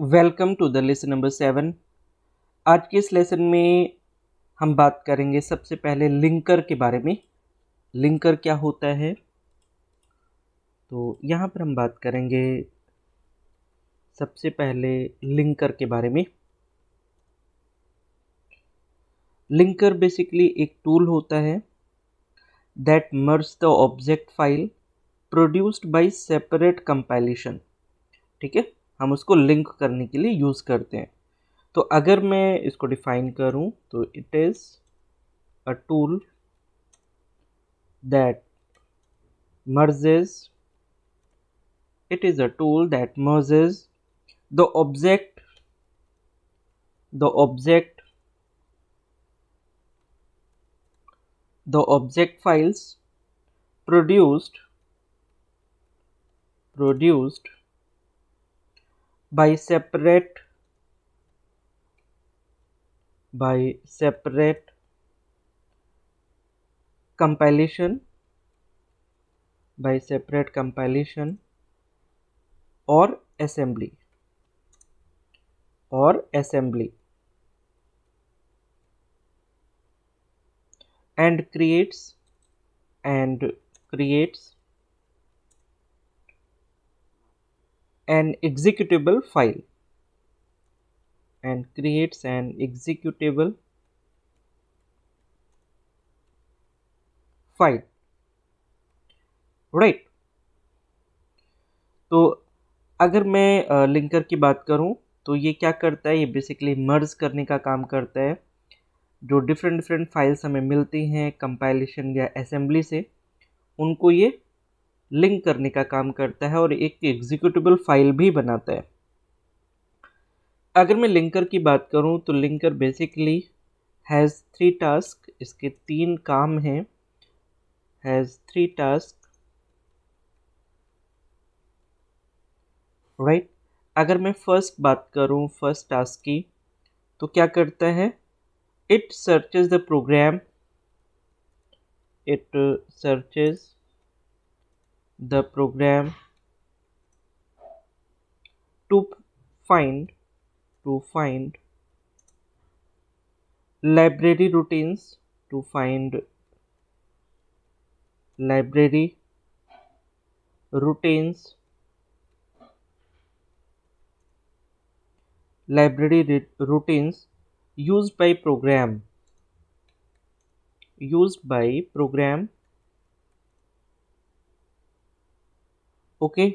Welcome to the lesson number 7। आज के इस लेसन में हम बात करेंगे सबसे पहले लिंकर के बारे में। लिंकर क्या होता है, तो यहाँ पर हम बात करेंगे सबसे पहले लिंकर के बारे में। लिंकर बेसिकली एक टूल होता है that merge the object file produced by separate compilation. ठीक है, हम उसको लिंक करने के लिए यूज़ करते हैं। तो अगर मैं इसको डिफाइन करूं तो it is a tool that merges it is a tool that merges the object the object the object files produced by separate compilation or assembly and creates an executable file right. तो अगर मैं linker की बात करूं तो ये क्या करता है, ये बेसिकली मर्ज करने का काम करता है। जो डिफरेंट फाइल्स हमें मिलती हैं कंपाइलेशन या असेंबली से, उनको ये लिंक करने का काम करता है और एक एग्जीक्यूटेबल फाइल भी बनाता है। अगर मैं लिंकर की बात करूं तो लिंकर बेसिकली हैज़ 3 टास्क, इसके 3 काम हैं। Has 3 task, right. अगर मैं फर्स्ट बात करूं फर्स्ट टास्क की, तो क्या करता है, it searches the program to find library routines used by program okay.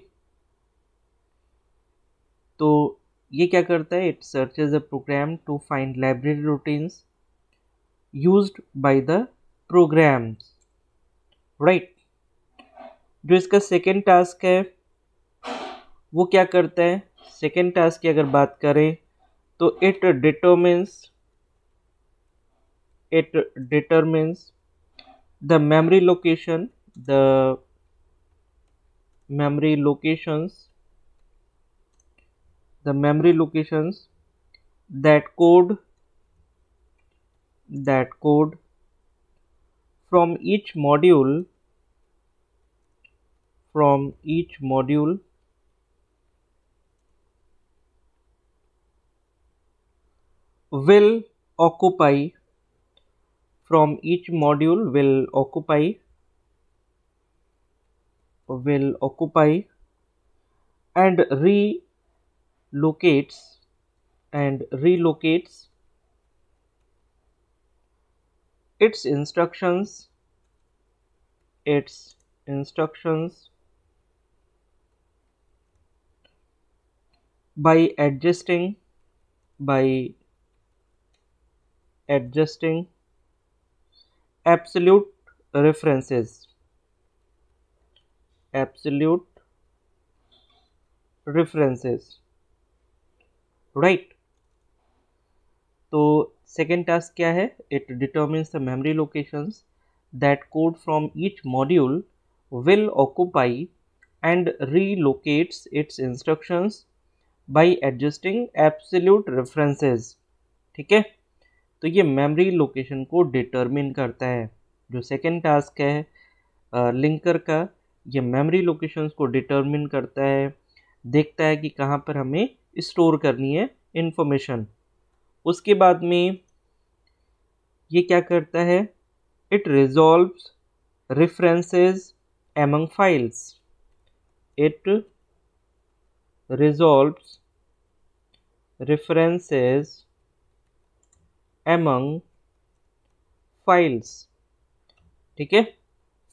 तो ये क्या करता है, it searches the program to find library routines used by the programs, right. जो इसका सेकेंड टास्क है वो क्या करता है, सेकेंड टास्क की अगर बात करें तो it determines the memory locations that code from each module will occupy and relocates its instructions by adjusting absolute references, right. तो सेकेंड टास्क क्या है, it determines the memory locations that code from each module will occupy and relocates its instructions by adjusting absolute references. ठीक है, तो ये memory location को determine करता है। जो सेकेंड टास्क है लिंकर का, ये मेमोरी लोकेशंस को डिटरमिन करता है, देखता है कि कहाँ पर हमें स्टोर करनी है इंफॉर्मेशन। उसके बाद में ये क्या करता है, it resolves references among files. It resolves references among files. ठीक है,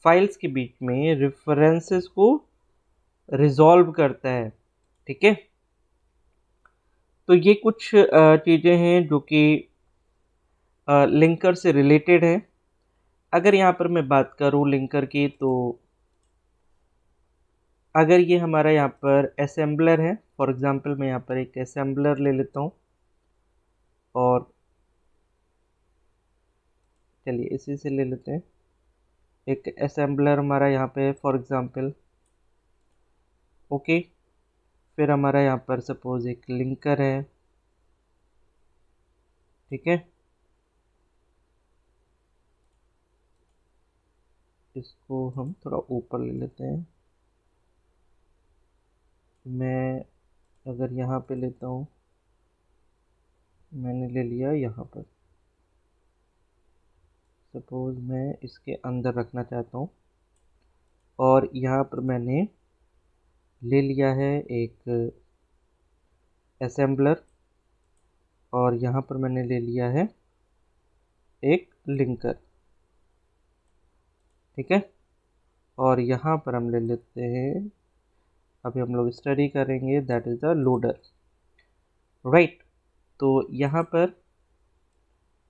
फाइल्स के बीच में रेफरेंसेस को रिजॉल्व करता है। ठीक है, तो ये कुछ चीज़ें हैं जो कि लिंकर से रिलेटेड है। अगर यहाँ पर मैं बात करूँ लिंकर की, तो अगर ये हमारा यहाँ पर असेंबलर है, फॉर एग्जांपल मैं यहाँ पर एक असेंबलर ले लेता हूँ, और चलिए इसी से ले लेते हैं। एक असेंबलर हमारा यहाँ पे फॉर एग्जांपल, ओके। फिर हमारा यहाँ पर सपोज एक लिंकर है। ठीक है, इसको हम थोड़ा ऊपर ले लेते हैं। मैं अगर यहाँ पे लेता हूँ, मैंने ले लिया यहाँ पर, सपोज मैं इसके अंदर रखना चाहता हूँ, और यहाँ पर मैंने ले लिया है एक असेंबलर, और यहाँ पर मैंने ले लिया है एक लिंकर। ठीक है, और यहाँ पर हम ले लेते हैं, अभी हम लोग स्टडी करेंगे, that is the loader. Right, तो यहाँ पर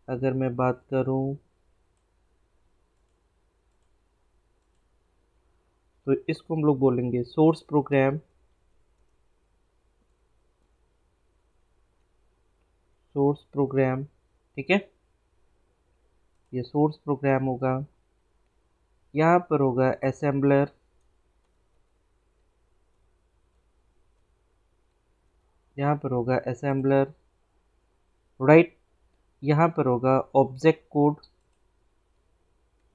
अगर मैं बात करूँ, तो इसको हम लोग बोलेंगे सोर्स प्रोग्राम। सोर्स प्रोग्राम, ठीक है, ये सोर्स प्रोग्राम होगा। यहाँ पर होगा असेंबलर, यहाँ पर होगा असेंबलर। राइट, यहाँ पर होगा ऑब्जेक्ट कोड,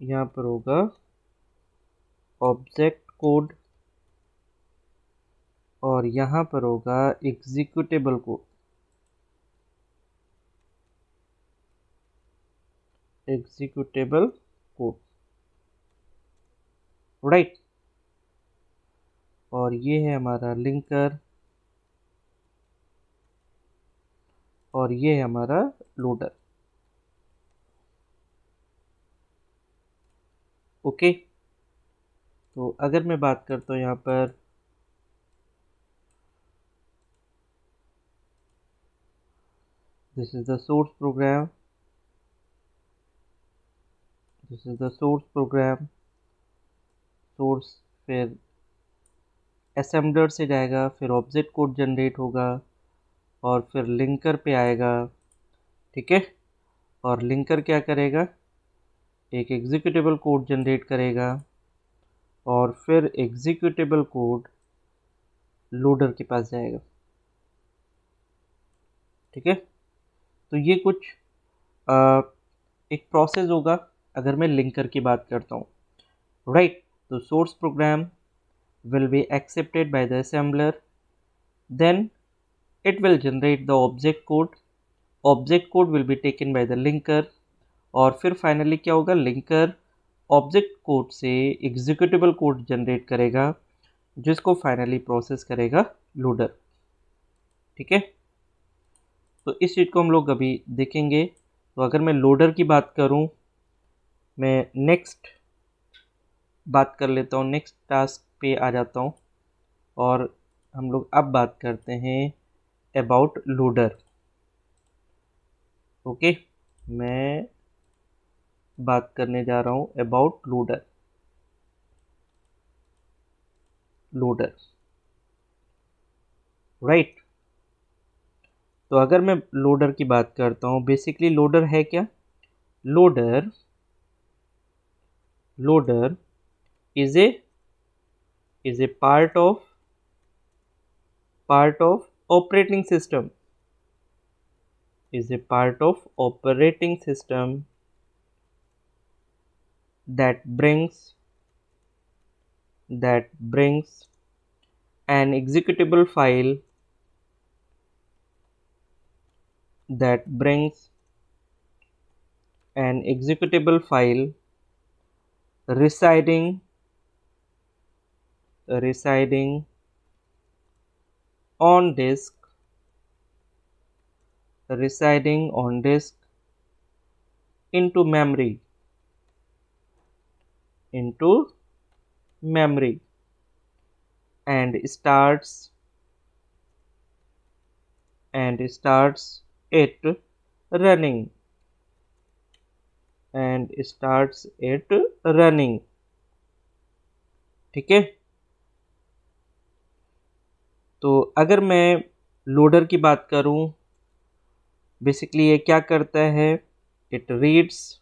यहाँ पर होगा ऑब्जेक्ट कोड, और यहाँ पर होगा executable code. Executable code, right. और ये है हमारा लिंकर, और ये है हमारा लोडर। ओके, तो अगर मैं बात करता हूँ यहाँ पर, this is the source program, this is the source program. Source, फिर असेंबलर से जाएगा, फिर ऑब्जेक्ट कोड जनरेट होगा, और फिर लिंकर पे आएगा। ठीक है, और लिंकर क्या करेगा, एक एग्जीक्यूटेबल कोड जनरेट करेगा, और फिर एग्जीक्यूटेबल कोड लोडर के पास जाएगा। ठीक है, तो ये कुछ एक प्रोसेस होगा अगर मैं लिंकर की बात करता हूँ। राइट, तो source program will be accepted by the assembler, then it will generate the object code, object code will be taken by the linker, और फिर फाइनली क्या होगा, लिंकर ऑब्जेक्ट कोड से एग्जीक्यूटेबल कोड जनरेट करेगा, जिसको finally process करेगा loader. ठीक है, तो इस चीज़ को हम लोग अभी देखेंगे। तो अगर मैं लोडर की बात करूं, मैं नेक्स्ट बात कर लेता हूं, नेक्स्ट टास्क पे आ जाता हूं, और हम लोग अब बात करते हैं अबाउट लोडर। ओके, मैं बात करने जा रहा हूं अबाउट लोडर। Loader, right. तो अगर मैं लोडर की बात करता हूं, बेसिकली लोडर है क्या, loader, loader is a part of operating system, is a part of operating system that brings an executable file that brings an executable file residing on disk into memory and starts it running ठीक है। तो अगर मैं loader की बात करूं, basically ये क्या करता है, it reads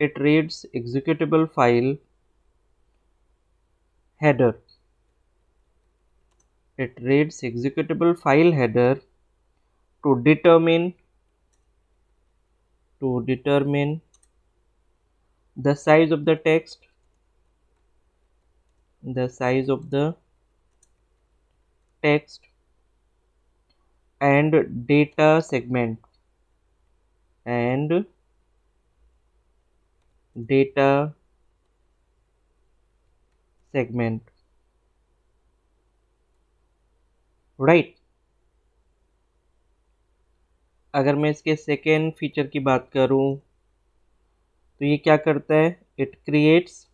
executable file header to determine the size of the text and data segment right. अगर मैं इसके सेकेंड फीचर की बात करूं तो ये क्या करता है, it creates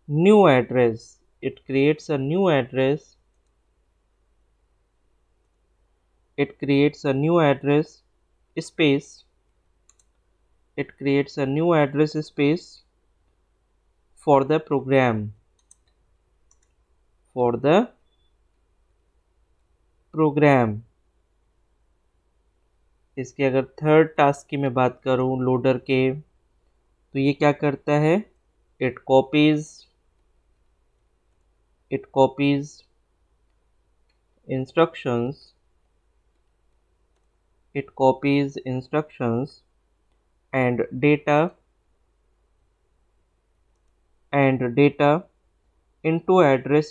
new address it creates a new address space for the program इसके अगर थर्ड टास्क की मैं बात करूं लोडर के, तो ये क्या करता है, it copies instructions and data into address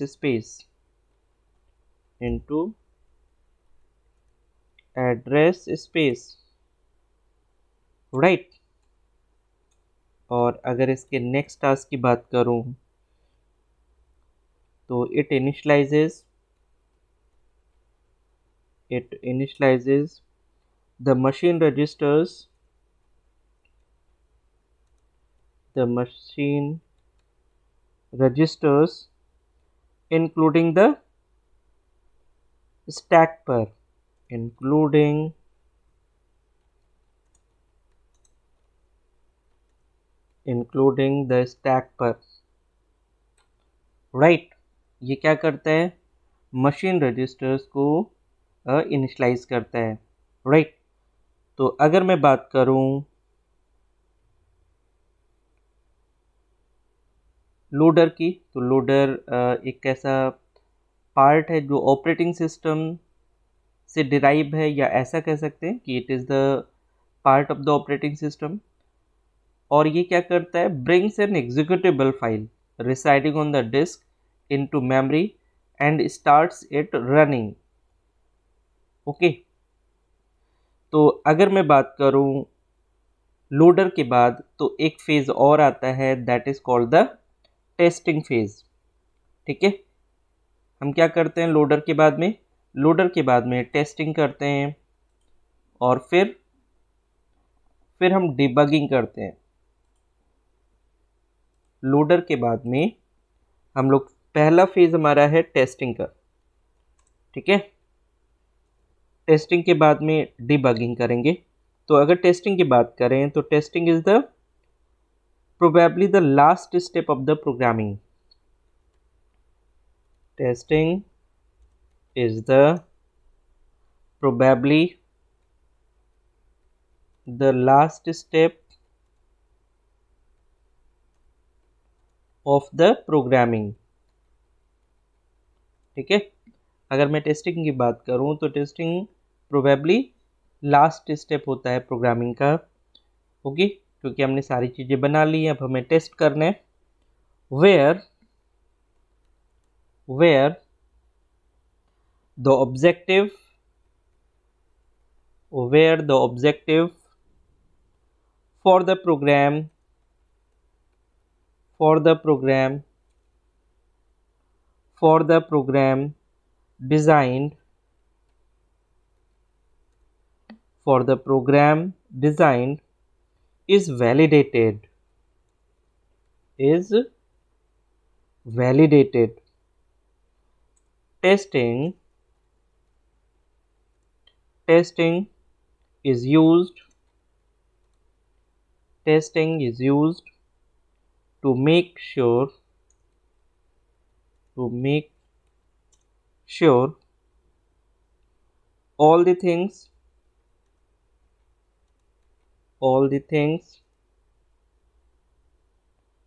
space right. और अगर इसके नेक्स्ट टास्क की बात करूं तो it initialises the machine registers including the stack per right. ये क्या करता है, मशीन रजिस्टर्स को इनिशलाइज करता है राइट। तो अगर मैं बात करूं लोडर की, तो लोडर एक ऐसा पार्ट है जो ऑपरेटिंग सिस्टम से डिराइव है, या ऐसा कह सकते हैं कि it is the part of the operating system. और ये क्या करता है, brings an executable file residing on the disk into memory and starts it running. Okay. तो अगर मैं बात करूं लोडर के बाद, तो एक फेज और आता है, that is called the testing phase. ठीक है। हम क्या करते हैं लोडर के बाद में टेस्टिंग करते हैं, और फिर हम डिबगिंग करते हैं। लोडर के बाद में हम लोग, पहला फेज हमारा है टेस्टिंग का, ठीक है। टेस्टिंग के बाद में डिबगिंग करेंगे। तो अगर टेस्टिंग की बात करें तो testing is the probably the last step of the programming. Testing is the probably the last step of the programming। ठीक है। अगर मैं टेस्टिंग की बात करूं तो टेस्टिंग प्रोबेबली लास्ट स्टेप होता है प्रोग्रामिंग का। ओके, क्योंकि हमने सारी चीज़ें बना ली हैं, अब हमें टेस्ट करना है। Where the objective where the objective for the program for the program for the program designed for the program designed is validated. Testing is used to make sure all the things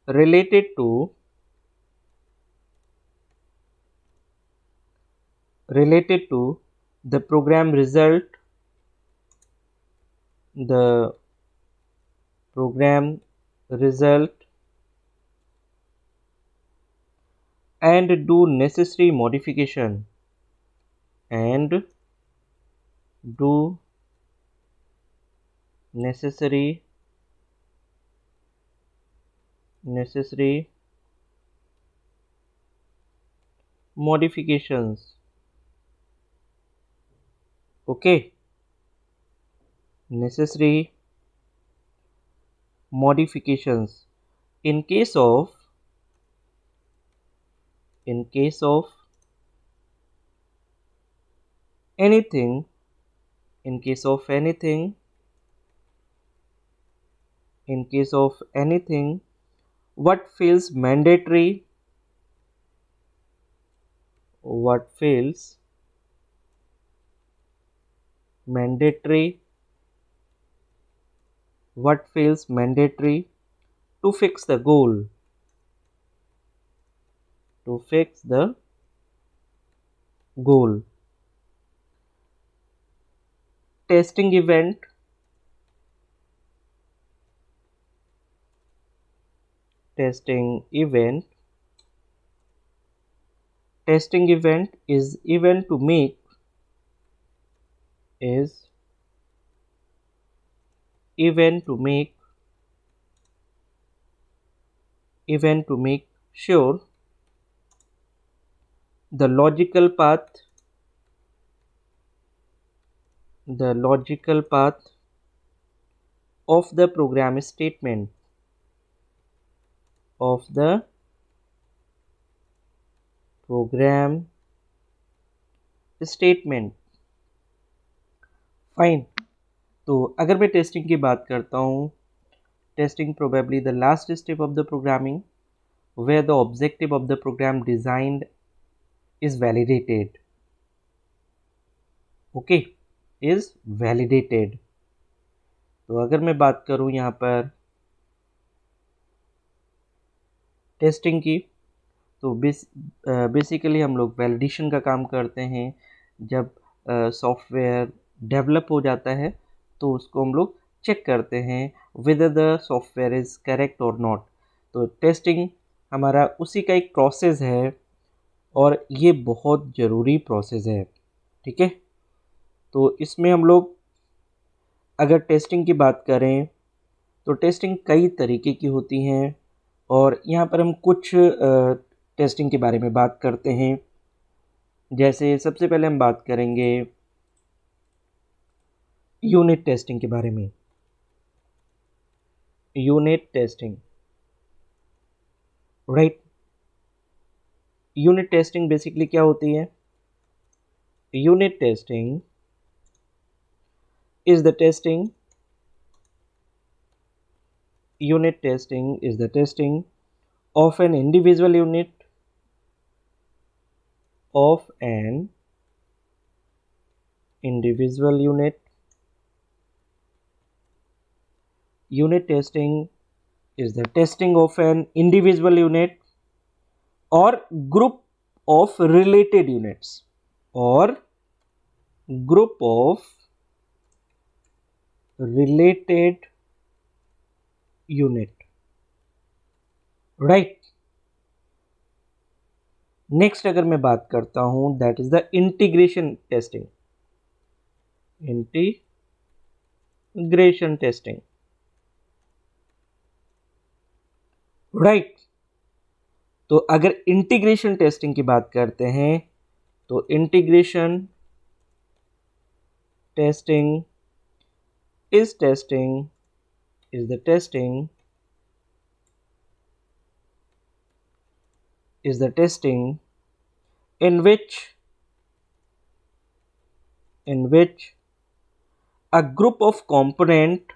related to the program result the program result and do necessary modification and do necessary modifications. Okay, necessary modifications in case of anything in case of anything what feels mandatory to fix the goal testing event is event to make sure the logical path of the program statement fine. तो अगर मैं testing की बात करता हूँ, testing probably the last step of the programming where the objective of the program designed is validated. Okay, is validated. तो अगर मैं बात करूं यहाँ पर टेस्टिंग की, तो बेसिकली हम लोग वैलिडेशन का काम करते हैं। जब सॉफ्टवेयर डेवलप हो जाता है तो उसको हम लोग चेक करते हैं whether the software is correct और नॉट। तो टेस्टिंग हमारा उसी का एक प्रोसेस है और ये बहुत ज़रूरी प्रोसेस है। ठीक है, तो इसमें हम लोग अगर टेस्टिंग की बात करें तो टेस्टिंग कई तरीके की होती हैं और यहाँ पर हम कुछ टेस्टिंग के बारे में बात करते हैं। जैसे सबसे पहले हम बात करेंगे यूनिट टेस्टिंग के बारे में। Unit testing, right. Unit testing basically क्या होती है? Unit testing is the testing of an individual unit unit testing is the testing of an individual unit or group of related units. or group of related unit, right? Next अगर मैं बात करता हूं that is the integration testing. Integration testing, right. तो अगर integration testing की बात करते हैं तो integration testing is the testing in which a group of components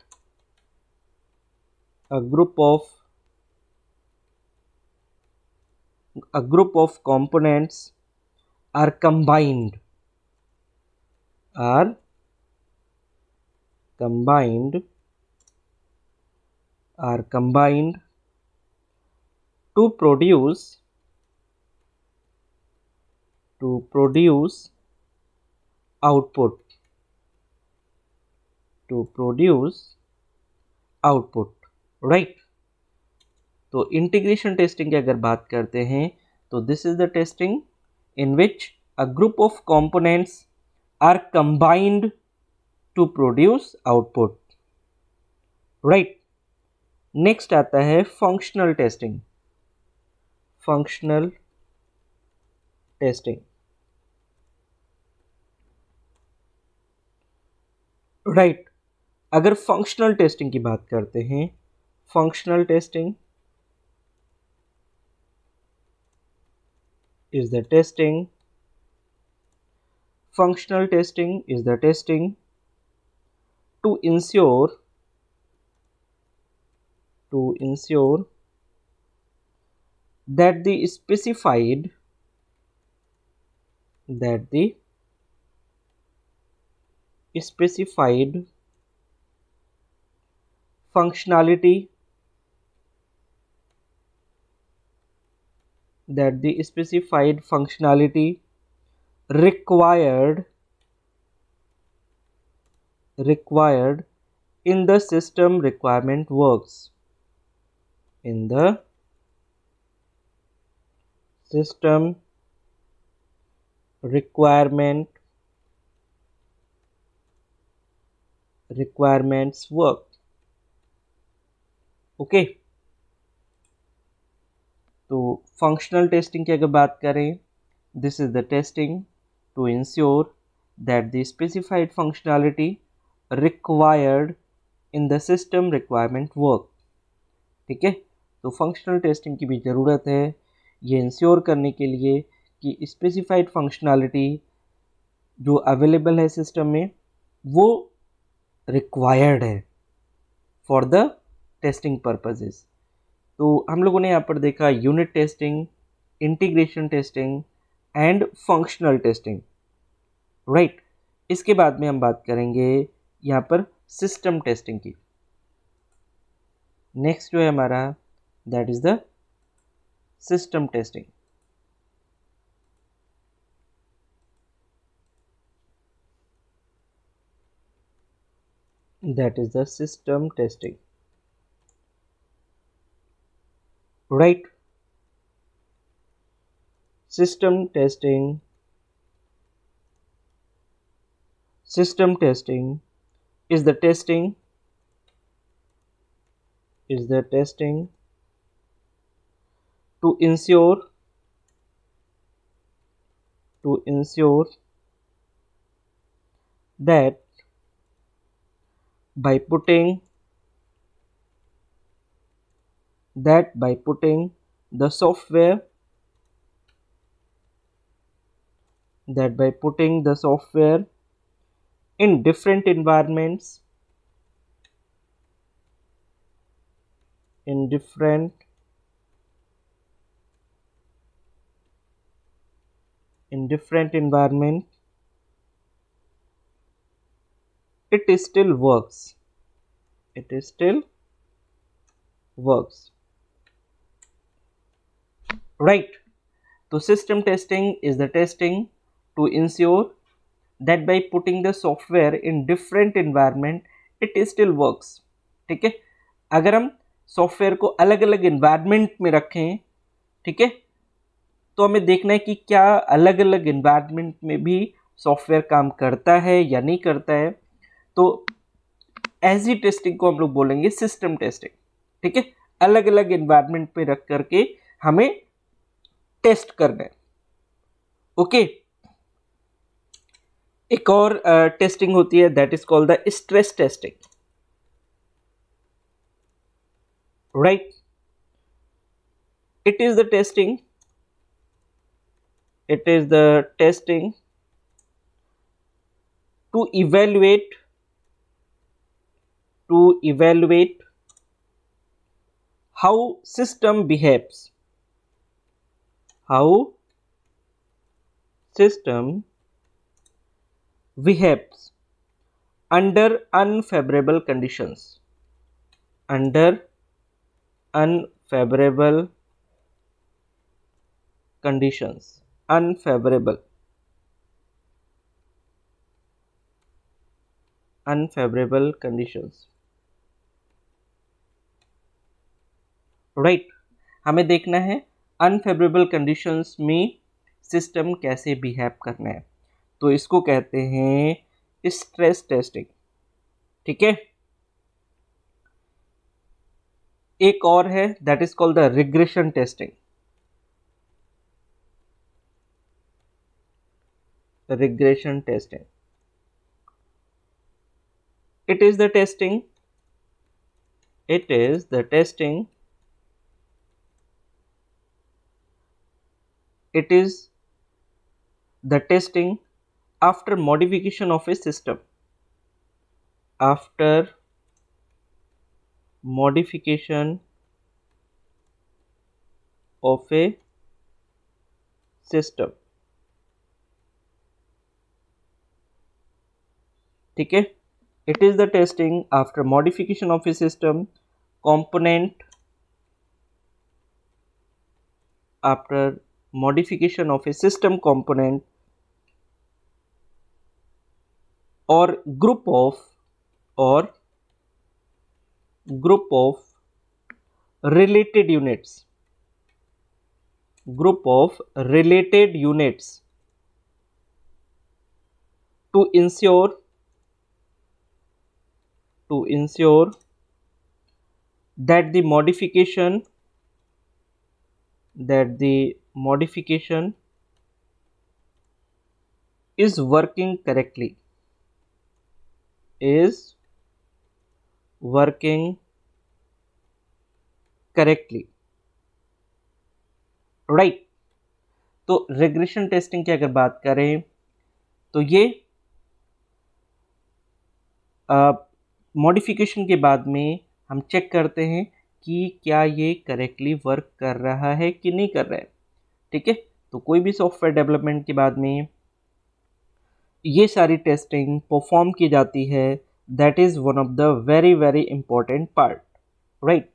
are combined to produce output, right. तो इंटीग्रेशन टेस्टिंग की अगर बात करते हैं तो this is the testing in which a group of components are combined to produce output, right. Next आता है functional testing. Right. अगर फंक्शनल टेस्टिंग की बात करते हैं, functional testing is the testing to ensure that the specified functionality required in the system requirement works. Requirements work. Okay. तो functional testing की अगर बात करें, this is the testing to ensure that the specified functionality required in the system requirement work. ठीक है. तो functional testing की भी ज़रूरत है ये इंश्योर करने के लिए कि स्पेसिफाइड फंक्शनैलिटी जो अवेलेबल है सिस्टम में वो रिक्वायर्ड है फॉर द टेस्टिंग पर्पसेस. तो हम लोगों ने यहाँ पर देखा unit testing, integration testing and functional testing, right. इसके बाद में हम बात करेंगे यहाँ पर सिस्टम टेस्टिंग की. नेक्स्ट जो है हमारा that is the system testing. Right. System testing is the testing to ensure that by putting the software in different environments, it still works. Right. So system testing is the testing to ensure that by putting the software in different environment it still works. ठीक है, अगर हम software को अलग अलग environment में रखें, ठीक है, तो हमें देखना है कि क्या अलग अलग इन्वायरमेंट में भी सॉफ्टवेयर काम करता है या नहीं करता है। तो ऐसी टेस्टिंग को हम लोग बोलेंगे सिस्टम टेस्टिंग। ठीक है, अलग अलग इन्वायरमेंट में रख करके हमें टेस्ट करना है। ओके, एक और टेस्टिंग होती है, that is called the stress testing. Right, it is the testing to evaluate how system behaves under unfavorable conditions, unfavorable conditions। Right, हमें देखना है अनफेवरेबल कंडीशंस में सिस्टम कैसे बिहेव करना है, तो इसको कहते हैं स्ट्रेस टेस्टिंग। ठीक है, एक और है, that is called the regression testing. Regression testing, it is the testing after modification of a system, ठीक है, it is the testing after modification of a system component, after modification of a system component or group of related units, to ensure that the modification is working correctly, right. तो regression testing की अगर बात करें तो ये modification के बाद में हम चेक करते हैं कि क्या ये करेक्टली वर्क कर रहा है कि नहीं कर रहा है। ठीक है, तो कोई भी सॉफ्टवेयर डेवलपमेंट के बाद में ये सारी टेस्टिंग परफॉर्म की जाती है, that is one of the very very important part. Right,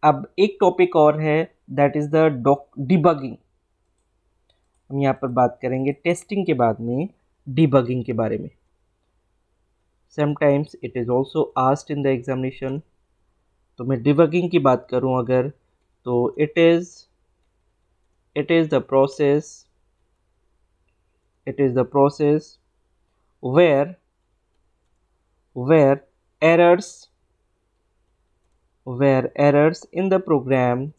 अब एक टॉपिक और है, दैट इज़ द डिबगिंग। हम यहाँ पर बात करेंगे टेस्टिंग के बाद में डिबगिंग के बारे में। Sometimes it is also asked in the examination. तो मैं डिबगिंग की बात करूँ अगर, तो it is the process where errors in the program,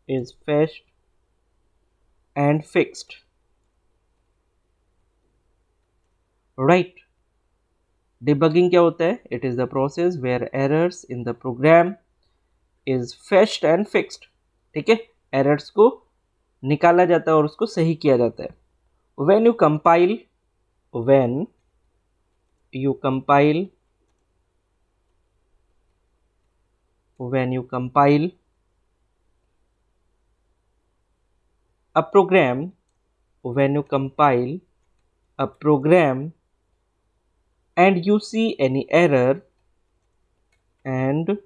is fetched and fixed। right, debugging क्या होता है? It is the process where errors in the program is fetched and fixed. ठीक है, एरर्स को निकाला जाता है और उसको सही किया जाता है। When you compile a program and you see any error, and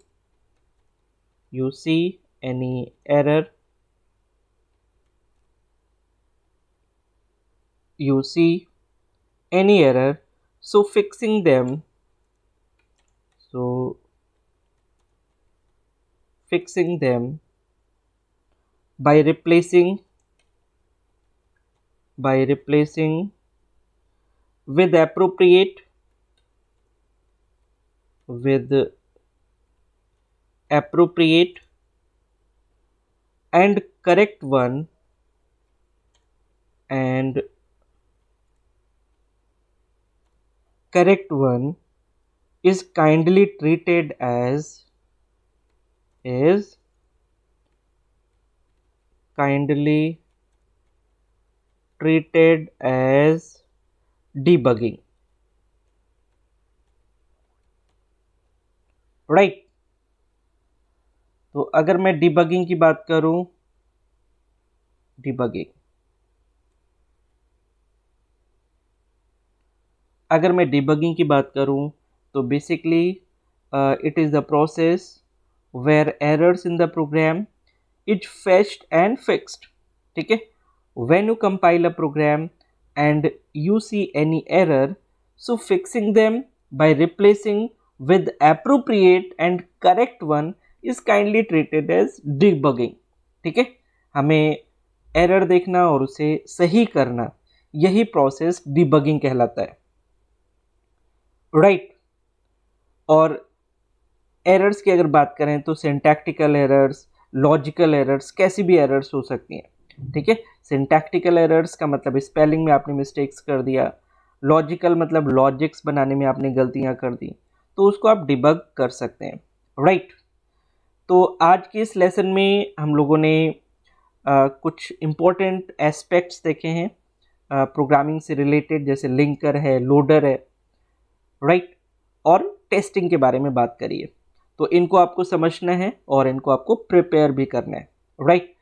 you see any error, so fixing them, by replacing with appropriate and correct one, is kindly treated as debugging, right. तो अगर मैं debugging की बात करूं, तो basically it is the process where errors in the program is fetched and fixed, ठीक है। When you compile a program and you see any error, so fixing them by replacing with appropriate and correct one is kindly treated as debugging, ठीक है। हमें error देखना और उसे सही करना, यही प्रोसेस डिबगिंग कहलाता है, राइट। और एरर्स की अगर बात करें तो सिंटैक्टिकल एरर्स, लॉजिकल एरर्स, कैसी भी एरर्स हो सकती हैं, ठीक है। सिंटैक्टिकल एरर्स का मतलब स्पेलिंग में आपने मिस्टेक्स कर दिया, लॉजिकल मतलब लॉजिक्स बनाने में आपने गलतियां कर दी, तो उसको आप डिबग कर सकते हैं, राइट। तो आज के इस लेसन में हम लोगों ने कुछ इम्पोर्टेंट एस्पेक्ट्स देखे हैं प्रोग्रामिंग से रिलेटेड, जैसे लिंकर है, लोडर है, राइट, और टेस्टिंग के बारे में बात करी है। तो इनको आपको समझना है और इनको आपको प्रिपेयर भी करना है, राइट।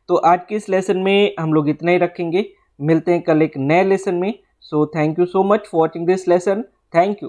तो आज के इस लेसन में हम लोग इतना ही रखेंगे, मिलते हैं कल एक नए लेसन में। So thank you so much for watching this lesson, thank you.